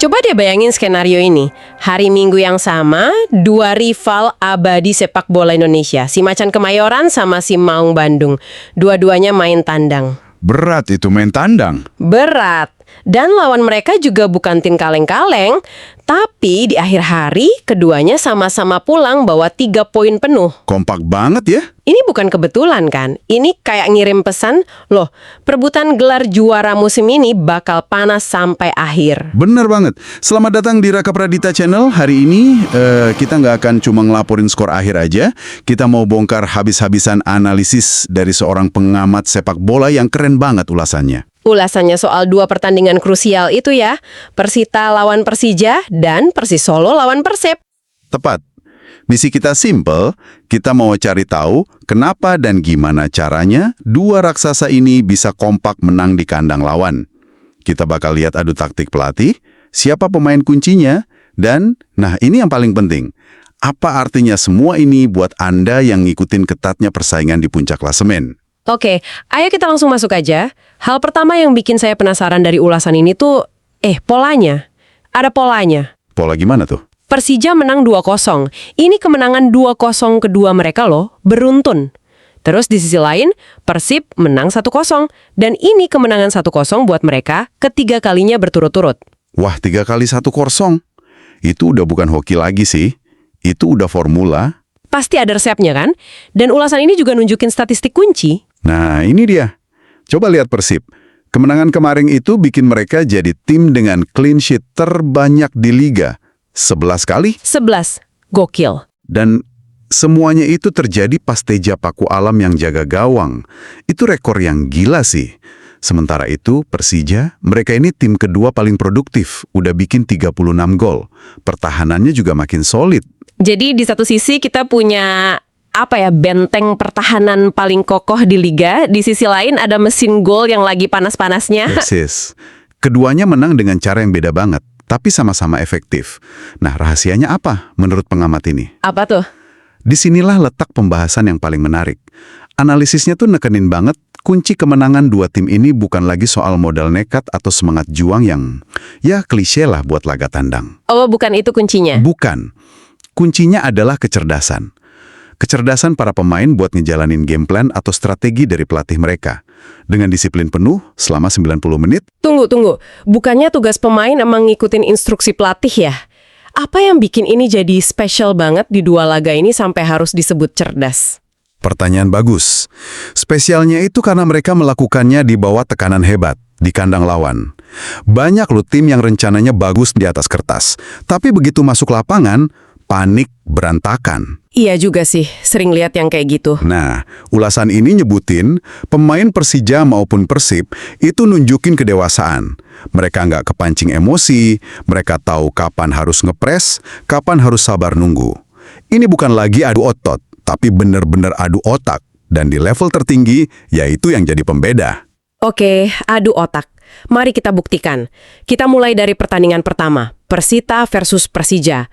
Coba deh bayangin skenario ini. Hari Minggu yang sama, dua rival abadi sepak bola Indonesia. Si Macan Kemayoran sama si Maung Bandung. Dua-duanya main tandang. Berat itu main tandang. Berat. Dan lawan mereka juga bukan tim kaleng-kaleng. Tapi di akhir hari, keduanya sama-sama pulang bawa 3 poin penuh. Kompak banget ya. Ini bukan kebetulan kan? Ini kayak ngirim pesan, loh, perebutan gelar juara musim ini bakal panas sampai akhir. Bener banget. Selamat datang di Raka Pradita Channel. Hari ini kita nggak akan cuma ngelaporin skor akhir aja. Kita mau bongkar habis-habisan analisis dari seorang pengamat sepak bola yang keren banget ulasannya. Ulasannya soal 2 pertandingan krusial itu ya, Persita lawan Persija dan Persis Solo lawan Persib. Tepat. Misi kita simple, kita mau cari tahu kenapa dan gimana caranya dua raksasa ini bisa kompak menang di kandang lawan. Kita bakal lihat adu taktik pelatih, siapa pemain kuncinya, dan, nah ini yang paling penting, apa artinya semua ini buat Anda yang ngikutin ketatnya persaingan di puncak klasemen. Oke, ayo kita langsung masuk aja. Hal pertama yang bikin saya penasaran dari ulasan ini tuh, polanya. Ada polanya. Pola gimana tuh? Persija menang 2-0. Ini kemenangan 2-0 kedua mereka loh, beruntun. Terus di sisi lain, Persib menang 1-0. Dan ini kemenangan 1-0 buat mereka ketiga kalinya berturut-turut. Wah, 3 kali 1-0. Itu udah bukan hoki lagi sih. Itu udah formula. Pasti ada resepnya kan? Dan ulasan ini juga nunjukin statistik kunci. Nah, ini dia. Coba lihat Persib. Kemenangan kemarin itu bikin mereka jadi tim dengan clean sheet terbanyak di liga. 11 kali. 11. Gokil. Dan semuanya itu terjadi pas Teja Paku Alam yang jaga gawang. Itu rekor yang gila sih. Sementara itu, Persija, mereka ini tim kedua paling produktif. Udah bikin 36 gol. Pertahanannya juga makin solid. Jadi di satu sisi kita punya benteng pertahanan paling kokoh di liga. Di sisi lain ada mesin gol yang lagi panas-panasnya. Persis. Keduanya menang dengan cara yang beda banget, tapi sama-sama efektif. Nah, rahasianya apa menurut pengamat ini? Apa tuh? Disinilah letak pembahasan yang paling menarik. Analisisnya tuh nekenin banget, kunci kemenangan dua tim ini bukan lagi soal modal nekat atau semangat juang yang, ya klise lah buat laga tandang. Oh, bukan itu kuncinya? Bukan. Kuncinya adalah kecerdasan. Kecerdasan para pemain buat ngejalanin game plan atau strategi dari pelatih mereka. Dengan disiplin penuh selama 90 menit. Tunggu. Bukannya tugas pemain emang ngikutin instruksi pelatih ya? Apa yang bikin ini jadi spesial banget di dua laga ini sampai harus disebut cerdas? Pertanyaan bagus. Spesialnya itu karena mereka melakukannya di bawah tekanan hebat, di kandang lawan. Banyak loh tim yang rencananya bagus di atas kertas. Tapi begitu masuk lapangan, panik berantakan. Iya juga sih, sering lihat yang kayak gitu. Nah, ulasan ini nyebutin pemain Persija maupun Persib itu nunjukin kedewasaan. Mereka nggak kepancing emosi, mereka tahu kapan harus ngepres, kapan harus sabar nunggu. Ini bukan lagi adu otot, tapi bener-bener adu otak. Dan di level tertinggi, yaitu yang jadi pembeda. Oke, adu otak. Mari kita buktikan. Kita mulai dari pertandingan pertama, Persita versus Persija.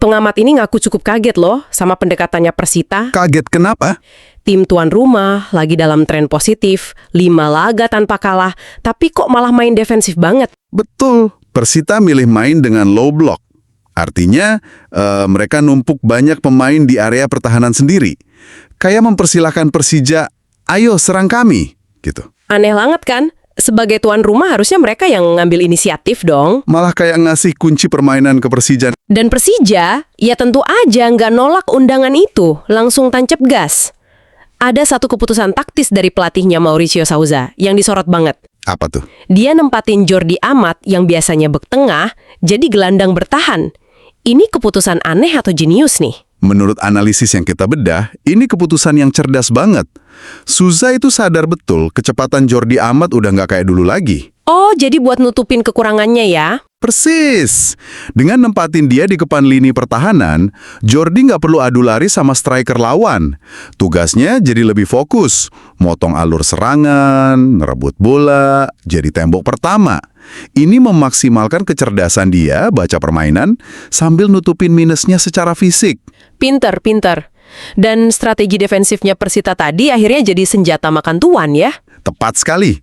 Pengamat ini ngaku cukup kaget loh sama pendekatannya Persita. Kaget kenapa? Tim tuan rumah, lagi dalam tren positif, 5 laga tanpa kalah, tapi kok malah main defensif banget. Betul, Persita milih main dengan low block. Artinya, mereka numpuk banyak pemain di area pertahanan sendiri. Kayak mempersilahkan Persija, ayo serang kami, gitu. Aneh banget kan? Sebagai tuan rumah harusnya mereka yang ngambil inisiatif dong. Malah kayak ngasih kunci permainan ke Persija. Dan Persija, ya tentu aja nggak nolak undangan itu, langsung tancap gas. Ada satu keputusan taktis dari pelatihnya Mauricio Souza yang disorot banget. Apa tuh? Dia nempatin Jordi Amat yang biasanya bek tengah, jadi gelandang bertahan. Ini keputusan aneh atau jenius nih? Menurut analisis yang kita bedah, ini keputusan yang cerdas banget. Souza itu sadar betul kecepatan Jordi Amat udah nggak kayak dulu lagi. Oh, jadi buat nutupin kekurangannya ya? Persis. Dengan nempatin dia di depan lini pertahanan, Jordi nggak perlu adu lari sama striker lawan. Tugasnya jadi lebih fokus, motong alur serangan, ngerebut bola, jadi tembok pertama. Ini memaksimalkan kecerdasan dia baca permainan sambil nutupin minusnya secara fisik. Pinter. Dan strategi defensifnya Persita tadi akhirnya jadi senjata makan tuan ya? Tepat sekali.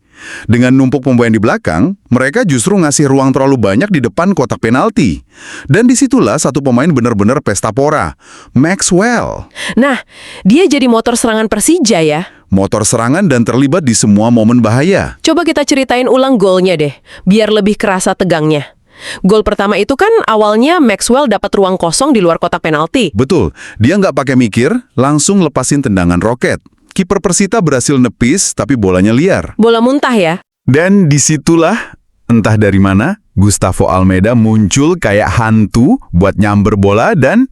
Dengan numpuk pemain di belakang, mereka justru ngasih ruang terlalu banyak di depan kotak penalti. Dan disitulah satu pemain benar-benar pesta pora, Maxwell. Nah, dia jadi motor serangan Persija ya. Motor serangan dan terlibat di semua momen bahaya. Coba kita ceritain ulang golnya deh, biar lebih kerasa tegangnya. Gol pertama itu kan awalnya Maxwell dapat ruang kosong di luar kotak penalti. Betul, dia nggak pakai mikir, langsung lepasin tendangan roket. Kiper Persita berhasil nepis, tapi bolanya liar. Bola muntah ya. Dan disitulah, entah dari mana, Gustavo Almeida muncul kayak hantu buat nyamber bola dan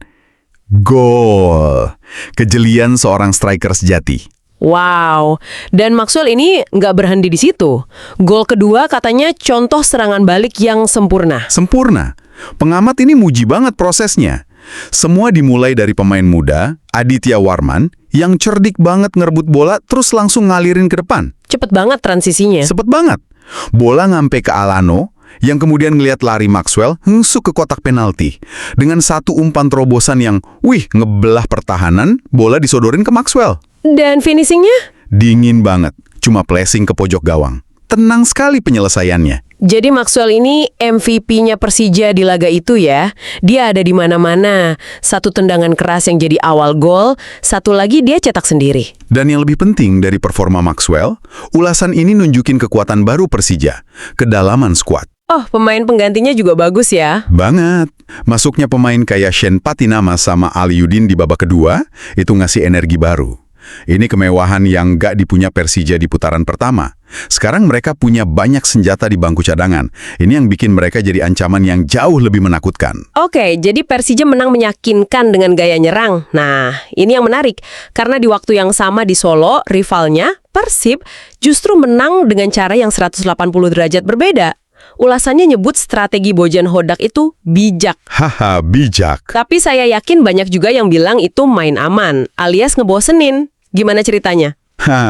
gol. Kejelian seorang striker sejati. Wow, dan Maxwell ini nggak berhenti di situ. Gol kedua katanya contoh serangan balik yang sempurna. Sempurna. Pengamat ini muji banget prosesnya. Semua dimulai dari pemain muda, Aditya Warman, yang cerdik banget ngerebut bola terus langsung ngalirin ke depan. Cepet banget transisinya. Cepet banget. Bola ngampe ke Alano, yang kemudian ngeliat lari Maxwell ngesuk ke kotak penalti. Dengan satu umpan terobosan yang, ngebelah pertahanan, bola disodorin ke Maxwell. Dan finishingnya? Dingin banget, cuma placing ke pojok gawang. Tenang sekali penyelesaiannya. Jadi Maxwell ini MVP-nya Persija di laga itu ya. Dia ada di mana-mana. Satu tendangan keras yang jadi awal gol, satu lagi dia cetak sendiri. Dan yang lebih penting dari performa Maxwell, ulasan ini nunjukin kekuatan baru Persija, kedalaman skuad. Oh, pemain penggantinya juga bagus ya. Banget. Masuknya pemain kayak Shen Patinama sama Aliudin di babak kedua, itu ngasih energi baru. Ini kemewahan yang gak dipunya Persija di putaran pertama. Sekarang mereka punya banyak senjata di bangku cadangan. Ini yang bikin mereka jadi ancaman yang jauh lebih menakutkan. Oke, jadi Persija menang meyakinkan dengan gaya nyerang. Nah, ini yang menarik. Karena di waktu yang sama di Solo, rivalnya, Persib, justru menang dengan cara yang 180 derajat berbeda. Ulasannya nyebut strategi Bojan Hodak itu bijak. Haha, bijak. Tapi saya yakin banyak juga yang bilang itu main aman, alias ngebosenin. Gimana ceritanya?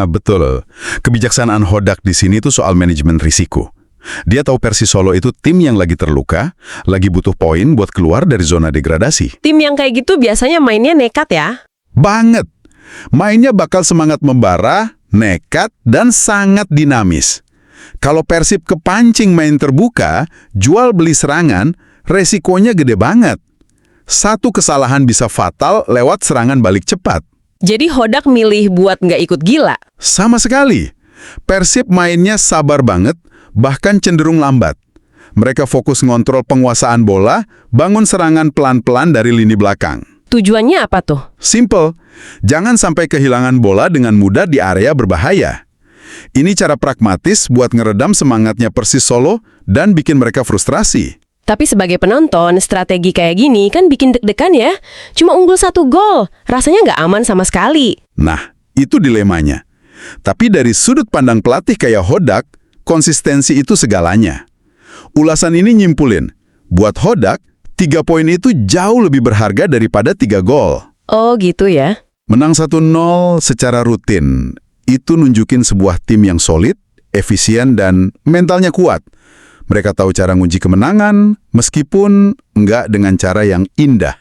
Betul. Kebijaksanaan Hodak di sini tuh soal manajemen risiko. Dia tahu Persis Solo itu tim yang lagi terluka, lagi butuh poin buat keluar dari zona degradasi. Tim yang kayak gitu biasanya mainnya nekat ya? Banget. Mainnya bakal semangat membara, nekat, dan sangat dinamis. Kalau Persib kepancing main terbuka, jual beli serangan, resikonya gede banget. Satu kesalahan bisa fatal lewat serangan balik cepat. Jadi Hodak milih buat nggak ikut gila? Sama sekali. Persib mainnya sabar banget, bahkan cenderung lambat. Mereka fokus ngontrol penguasaan bola, bangun serangan pelan-pelan dari lini belakang. Tujuannya apa tuh? Simple, jangan sampai kehilangan bola dengan mudah di area berbahaya. Ini cara pragmatis buat ngeredam semangatnya Persis Solo dan bikin mereka frustrasi. Tapi sebagai penonton, strategi kayak gini kan bikin deg-degan ya. Cuma unggul 1 gol, rasanya nggak aman sama sekali. Nah, itu dilemanya. Tapi dari sudut pandang pelatih kayak Hodak, konsistensi itu segalanya. Ulasan ini nyimpulin, buat Hodak, 3 poin itu jauh lebih berharga daripada 3 gol. Oh gitu ya. Menang 1-0 secara rutin, itu nunjukin sebuah tim yang solid, efisien, dan mentalnya kuat. Mereka tahu cara ngunci kemenangan, meskipun nggak dengan cara yang indah.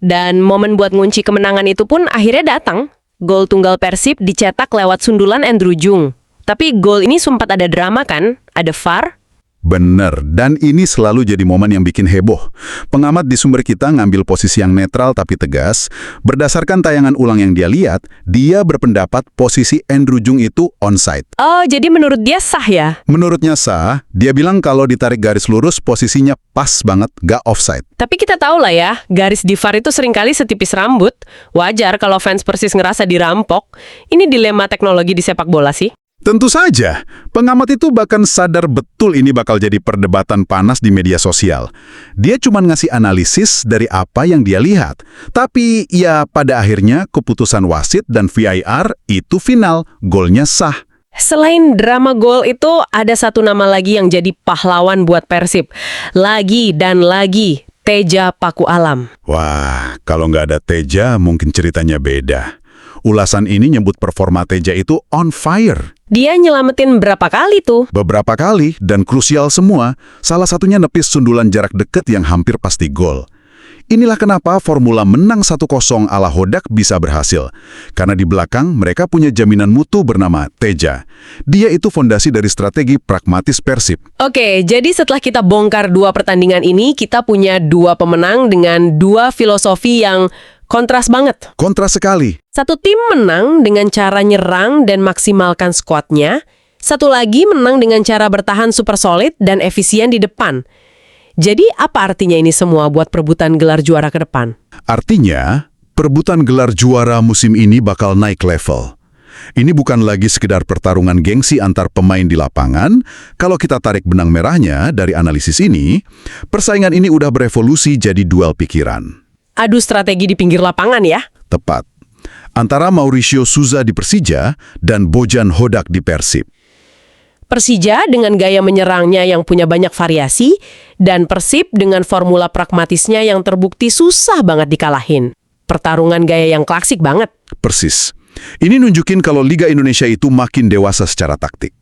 Dan momen buat ngunci kemenangan itu pun akhirnya datang. Gol tunggal Persib dicetak lewat sundulan Andrew Jung. Tapi gol ini sempat ada drama kan? Ada VAR? Bener, dan ini selalu jadi momen yang bikin heboh. Pengamat di sumber kita ngambil posisi yang netral tapi tegas. Berdasarkan tayangan ulang yang dia lihat, dia berpendapat posisi Andrew Jung itu onside. Oh, jadi menurut dia sah ya? Menurutnya sah, dia bilang kalau ditarik garis lurus posisinya pas banget, gak offside. Tapi kita tahu lah ya, garis di VAR itu seringkali setipis rambut. Wajar kalau fans Persis ngerasa dirampok. Ini dilema teknologi di sepak bola sih. Tentu saja, pengamat itu bahkan sadar betul ini bakal jadi perdebatan panas di media sosial. Dia cuma ngasih analisis dari apa yang dia lihat. Tapi ya pada akhirnya keputusan wasit dan VAR itu final, golnya sah. Selain drama gol itu, ada satu nama lagi yang jadi pahlawan buat Persib. Lagi dan lagi, Teja Paku Alam. Wah, kalau nggak ada Teja mungkin ceritanya beda. Ulasan ini nyebut performa Teja itu on fire. Dia nyelamatin berapa kali tuh? Beberapa kali dan krusial semua, salah satunya nepis sundulan jarak dekat yang hampir pasti gol. Inilah kenapa formula menang 1-0 ala Hodak bisa berhasil. Karena di belakang mereka punya jaminan mutu bernama Teja. Dia itu fondasi dari strategi pragmatis Persib. Oke, jadi setelah kita bongkar dua pertandingan ini, kita punya dua pemenang dengan dua filosofi yang kontras banget. Kontras sekali. Satu tim menang dengan cara nyerang dan maksimalkan skuadnya. Satu lagi menang dengan cara bertahan super solid dan efisien di depan. Jadi apa artinya ini semua buat perebutan gelar juara ke depan? Artinya, perebutan gelar juara musim ini bakal naik level. Ini bukan lagi sekedar pertarungan gengsi antar pemain di lapangan. Kalau kita tarik benang merahnya dari analisis ini, persaingan ini udah berevolusi jadi duel pikiran. Adu strategi di pinggir lapangan ya? Tepat. Antara Mauricio Souza di Persija dan Bojan Hodak di Persib. Persija dengan gaya menyerangnya yang punya banyak variasi, dan Persib dengan formula pragmatisnya yang terbukti susah banget dikalahin. Pertarungan gaya yang klasik banget. Persis. Ini nunjukin kalau Liga Indonesia itu makin dewasa secara taktik.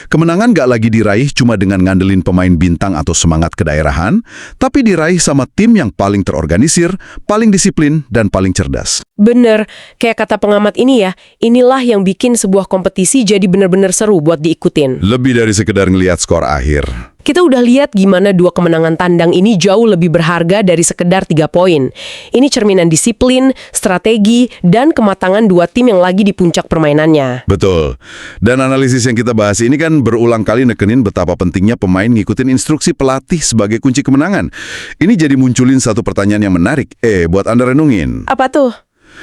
Kemenangan gak lagi diraih cuma dengan ngandelin pemain bintang atau semangat kedaerahan, tapi diraih sama tim yang paling terorganisir, paling disiplin, dan paling cerdas. Bener, kayak kata pengamat ini ya, inilah yang bikin sebuah kompetisi jadi bener-bener seru buat diikutin. Lebih dari sekedar ngelihat skor akhir. Kita udah lihat gimana dua kemenangan tandang ini jauh lebih berharga dari sekedar 3 poin. Ini cerminan disiplin, strategi, dan kematangan dua tim yang lagi di puncak permainannya. Betul. Dan analisis yang kita bahas ini kan berulang kali nekenin betapa pentingnya pemain ngikutin instruksi pelatih sebagai kunci kemenangan. Ini jadi munculin satu pertanyaan yang menarik. Buat Anda renungin. Apa tuh?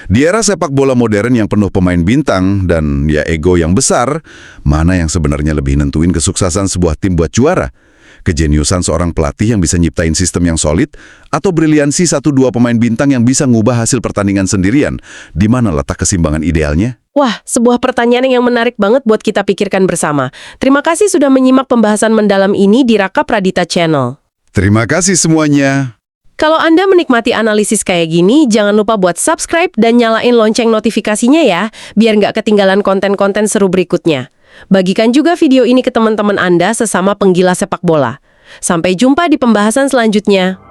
Di era sepak bola modern yang penuh pemain bintang dan ya ego yang besar, mana yang sebenarnya lebih nentuin kesuksesan sebuah tim buat juara? Kejeniusan seorang pelatih yang bisa nyiptain sistem yang solid, atau briliansi 1-2 pemain bintang yang bisa ngubah hasil pertandingan sendirian? Di mana letak keseimbangan idealnya? Wah, sebuah pertanyaan yang menarik banget buat kita pikirkan bersama. Terima kasih sudah menyimak pembahasan mendalam ini di Raka Pradita Channel. Terima kasih semuanya. Kalau Anda menikmati analisis kayak gini, jangan lupa buat subscribe dan nyalain lonceng notifikasinya ya, biar nggak ketinggalan konten-konten seru berikutnya. Bagikan juga video ini ke teman-teman Anda sesama penggila sepak bola. Sampai jumpa di pembahasan selanjutnya.